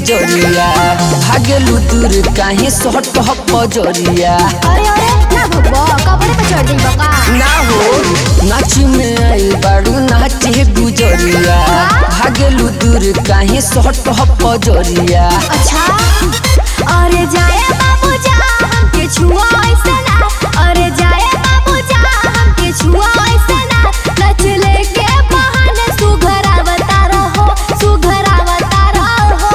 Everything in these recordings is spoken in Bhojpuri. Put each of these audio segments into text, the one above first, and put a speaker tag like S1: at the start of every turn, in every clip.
S1: गुजरिया भागेलू दूर काहे सट पजरिया।
S2: अरे अरे ना भब्बा कपड़े पे चढ़ जाई बका
S1: ना हो नाची में आई बाड़ू नाचे गुजरिया भागेलू दूर काहे सट पजरिया।
S2: अच्छा अरे जाए बाबू जा हमके छुआ ऐसे ना, अरे जाए बाबू जा हमके छुआ ऐसे ना, नच लेके बहाने सुघरावता रहो सुघरावता रहो।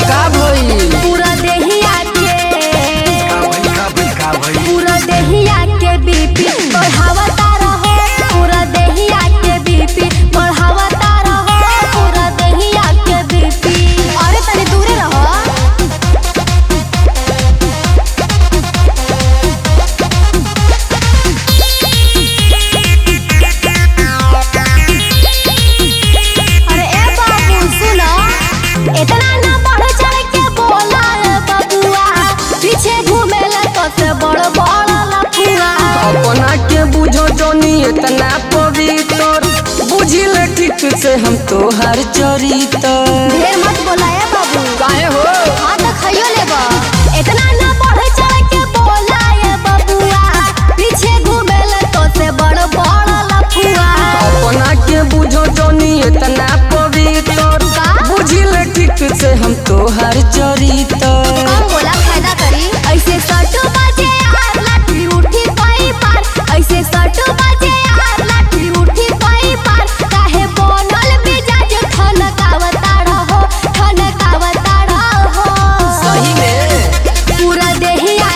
S1: का भई
S2: पूरा देहिया के बीपी बढ़ावता रहो, पूरा देहिया के बीपी बढ़ावता रहो, पूरा देहिया के बीपी। अरे तनी दूरे रहो। अरे ए बाबू सुनो, इतना ना बढ़ चढ़ के बोला रे बबुआ, पीछे घूमेला तो से बड़ बड़ लफुआ।
S1: अपना के बुझो जोनी इतना पवित्र बुझिल ठीक से हम तोहार चरित्र।
S2: ढेर मत बोला ए बाबू।
S1: काहे हो
S2: हाँ तो खाइयो लेबा। इतना ना बढ़ चढ़ के बोला ए बबुआ, पीछे घूमेला तो से बड़ बड़ लफुआ।
S1: अपना के बुझो जोनी इतना पवित्र बुझिल ठीक से हम तोहार चरित्र।
S2: कौन बोला फायदा करी ऐसे सटू बाजे यार लाठी उठी पाई पार, ऐसे सटू बाजे यार लाठी उठी पाई पार। काहे बनल मिजाज ठनकावता रहो ठनकावता रहो।
S1: सही में
S2: पूरा देहिया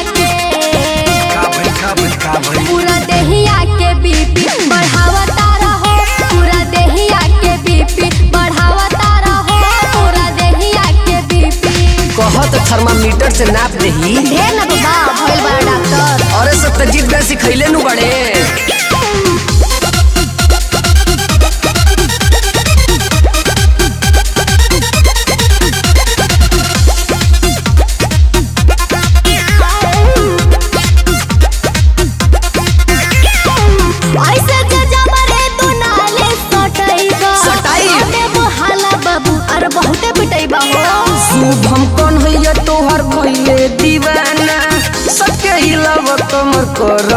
S2: के बीपी बढ़ावता रहो, पूरा देहिया के बीपी बढ़ावता रहो, पूरा देहिया के बीपी।
S1: कहत थर्मामीटर से नाप देही।
S2: ढेर ना बाबा भइल बा डॉक्टर।
S1: अरे सत्यजीत गए सिखैले नु बड़े।
S2: ऐसे जे जबरे तू नाले सटैबा
S1: सटाई।
S2: अबे बहाला बाबू अरे बहुते पिटैबा हो।
S1: शुभम कौन हैया तोहर भइले दीवाना सबके हिलाव कमर कर